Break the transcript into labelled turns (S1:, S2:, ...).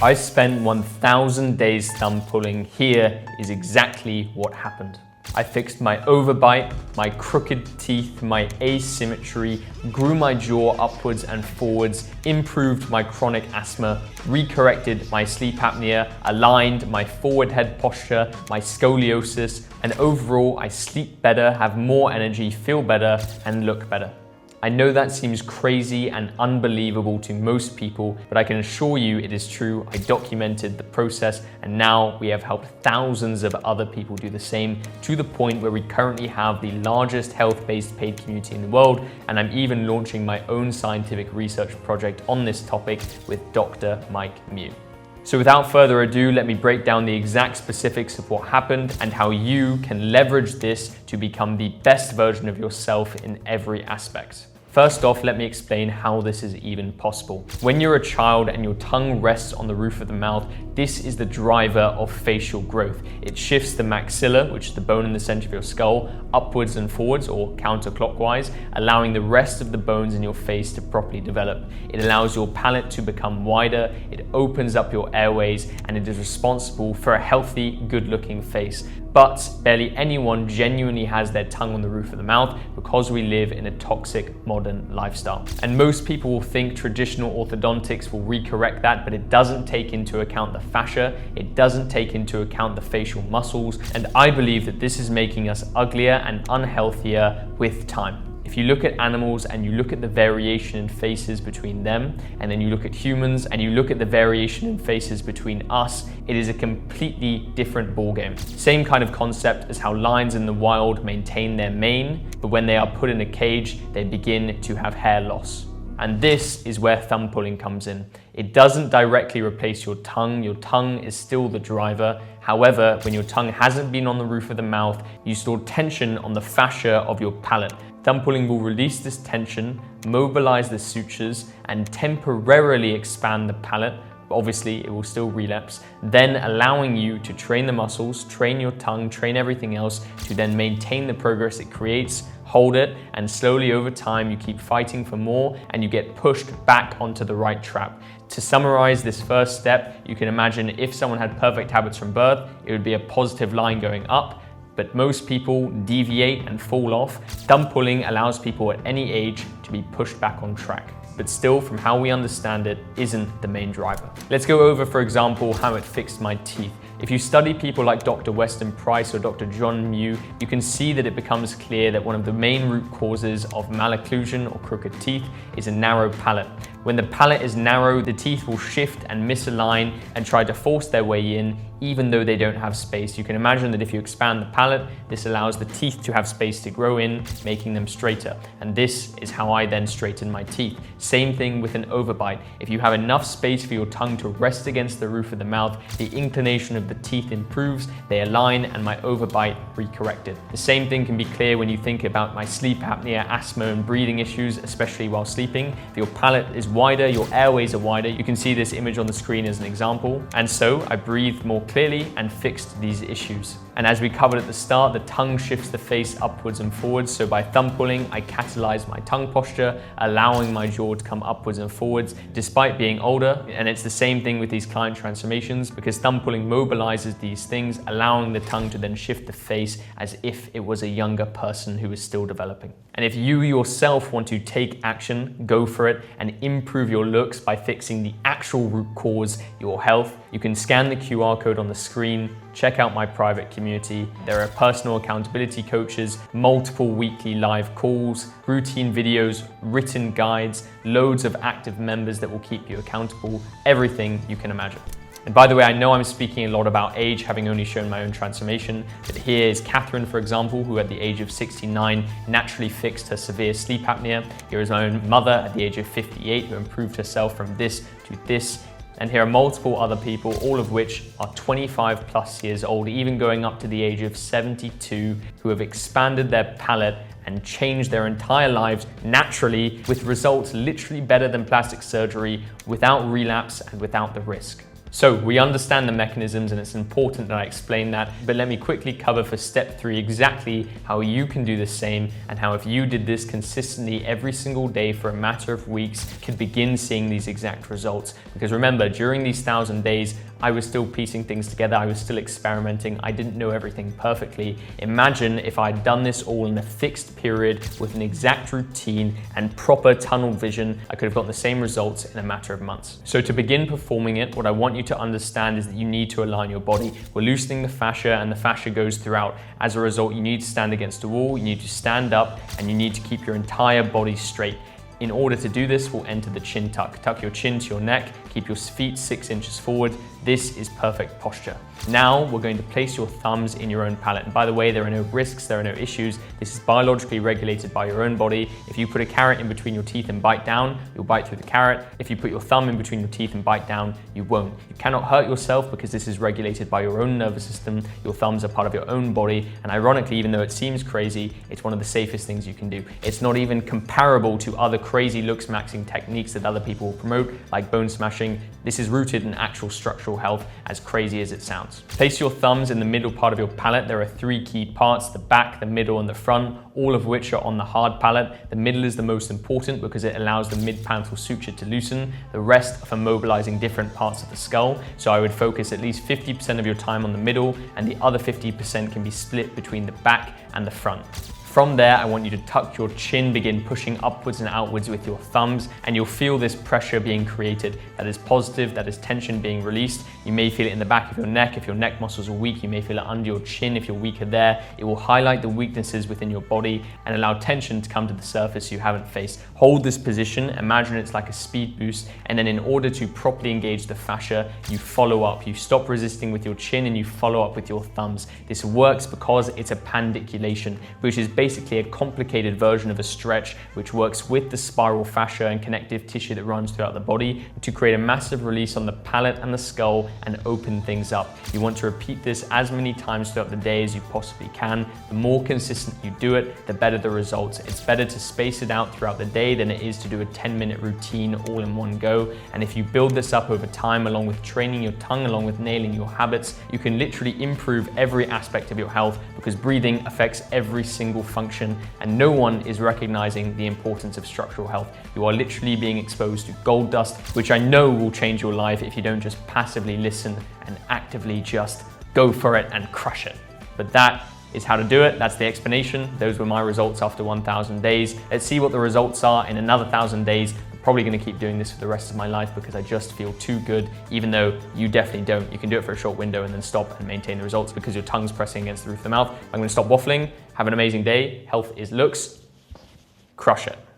S1: I spent 1,000 days thumb pulling. Here is exactly what happened. I fixed my overbite, my crooked teeth, my asymmetry, grew my jaw upwards and forwards, improved my chronic asthma, recorrected my sleep apnea, aligned my forward head posture, my scoliosis, and overall I sleep better, have more energy, feel better, and look better. I know that seems crazy and unbelievable to most people, but I can assure you it is true. I documented the process, and now we have helped thousands of other people do the same, to the point where we currently have the largest health-based paid community in the world, and I'm even launching my own scientific research project on this topic with Dr. Mike Mew. So without further ado, let me break down the exact specifics of what happened and how you can leverage this to become the best version of yourself in every aspect. First off, let me explain how this is even possible. When you're a child and your tongue rests on the roof of the mouth, this is the driver of facial growth. It shifts the maxilla, which is the bone in the center of your skull, upwards and forwards or counterclockwise, allowing the rest of the bones in your face to properly develop. It allows your palate to become wider, it opens up your airways, and it is responsible for a healthy, good-looking face. But barely anyone genuinely has their tongue on the roof of the mouth because we live in a toxic modern lifestyle. And most people will think traditional orthodontics will recorrect that, but it doesn't take into account the fascia, it doesn't take into account the facial muscles, and I believe that this is making us uglier and unhealthier with time. If you look at animals and you look at the variation in faces between them, and then you look at humans and you look at the variation in faces between us, it is a completely different ballgame. Same kind of concept as how lions in the wild maintain their mane, but when they are put in a cage, they begin to have hair loss. And this is where thumb pulling comes in. It doesn't directly replace your tongue is still the driver. However, when your tongue hasn't been on the roof of the mouth, you store tension on the fascia of your palate. Thumb pulling will release this tension, mobilize the sutures, and temporarily expand the palate. Obviously, it will still relapse, then allowing you to train the muscles, train your tongue, train everything else to then maintain the progress it creates, hold it, and slowly over time you keep fighting for more and you get pushed back onto the right trap. To summarize this first step, you can imagine if someone had perfect habits from birth, it would be a positive line going up. But most people deviate and fall off. Thumb pulling allows people at any age to be pushed back on track, but still, from how we understand it, isn't the main driver. Let's go over, for example, how it fixed my teeth. If you study people like Dr. Weston Price or Dr. John Mew, you can see that it becomes clear that one of the main root causes of malocclusion or crooked teeth is a narrow palate. When the palate is narrow, the teeth will shift and misalign and try to force their way in, even though they don't have space. You can imagine that if you expand the palate, this allows the teeth to have space to grow in, making them straighter. And this is how I then straighten my teeth. Same thing with an overbite. If you have enough space for your tongue to rest against the roof of the mouth, the inclination of the teeth improves, they align, and my overbite recorrected. The same thing can be clear when you think about my sleep apnea, asthma, and breathing issues, especially while sleeping. If your palate is wider, your airways are wider. You can see this image on the screen as an example. And so I breathed more clearly and fixed these issues. And as we covered at the start, the tongue shifts the face upwards and forwards. So by thumb pulling, I catalyzed my tongue posture, allowing my jaw to come upwards and forwards despite being older. And it's the same thing with these client transformations, because thumb pulling mobilizes these things, allowing the tongue to then shift the face as if it was a younger person who is still developing. And if you yourself want to take action, go for it and improve your looks by fixing the actual root cause, your health, you can scan the QR code on the screen, check out my private community. There are personal accountability coaches, multiple weekly live calls, routine videos, written guides, loads of active members that will keep you accountable, everything you can imagine. And by the way, I know I'm speaking a lot about age, having only shown my own transformation, but here is Catherine, for example, who at the age of 69 naturally fixed her severe sleep apnea. Here is my own mother at the age of 58 who improved herself from this to this. And here are multiple other people, all of which are 25 plus years old, even going up to the age of 72, who have expanded their palate and changed their entire lives naturally, with results literally better than plastic surgery, without relapse and without the risk. So we understand the mechanisms, and it's important that I explain that, but let me quickly cover for step 3 exactly how you can do the same, and how if you did this consistently every single day for a matter of weeks, could begin seeing these exact results. Because remember, during these 1,000 days, I was still piecing things together, I was still experimenting, I didn't know everything perfectly. Imagine if I'd done this all in a fixed period with an exact routine and proper tunnel vision, I could have gotten the same results in a matter of months. So to begin performing it, what I want you to understand is that you need to align your body. We're loosening the fascia, and the fascia goes throughout. As a result, you need to stand against a wall, you need to stand up, and you need to keep your entire body straight. In order to do this, we'll enter the chin tuck. Tuck your chin to your neck, keep your feet 6 inches forward. This is perfect posture. Now we're going to place your thumbs in your own palate. And by the way, there are no risks, there are no issues. This is biologically regulated by your own body. If you put a carrot in between your teeth and bite down, you'll bite through the carrot. If you put your thumb in between your teeth and bite down, you won't. You cannot hurt yourself because this is regulated by your own nervous system. Your thumbs are part of your own body. And ironically, even though it seems crazy, it's one of the safest things you can do. It's not even comparable to other crazy looks maxing techniques that other people will promote, like bone smashing. This is rooted in actual structural health, as crazy as it sounds. Place your thumbs in the middle part of your palate. There are 3 key parts: the back, the middle, and the front, all of which are on the hard palate. The middle is the most important because it allows the mid-palatal suture to loosen. The rest are for mobilizing different parts of the skull. So I would focus at least 50% of your time on the middle, and the other 50% can be split between the back and the front. From there, I want you to tuck your chin, begin pushing upwards and outwards with your thumbs, and you'll feel this pressure being created. That is positive, that is tension being released. You may feel it in the back of your neck. If your neck muscles are weak, you may feel it under your chin if you're weaker there. It will highlight the weaknesses within your body and allow tension to come to the surface you haven't faced. Hold this position, imagine it's like a speed boost, and then in order to properly engage the fascia, you follow up. You stop resisting with your chin and you follow up with your thumbs. This works because it's a pandiculation, which is basically a complicated version of a stretch which works with the spiral fascia and connective tissue that runs throughout the body to create a massive release on the palate and the skull and open things up. You want to repeat this as many times throughout the day as you possibly can. The more consistent you do it, the better the results. It's better to space it out throughout the day than it is to do a 10-minute routine all in one go. And if you build this up over time, along with training your tongue, along with nailing your habits, you can literally improve every aspect of your health, because breathing affects every single function, and no one is recognizing the importance of structural health. You are literally being exposed to gold dust, which I know will change your life if you don't just passively listen and actively just go for it and crush it. But that is how to do it. That's the explanation. Those were my results after 1,000 days. Let's see what the results are in another 1,000 days. I'm probably going to keep doing this for the rest of my life because I just feel too good, even though you definitely don't. You can do it for a short window and then stop and maintain the results because your tongue's pressing against the roof of the mouth. I'm going to stop waffling. Have an amazing day. Health is looks. Crush it.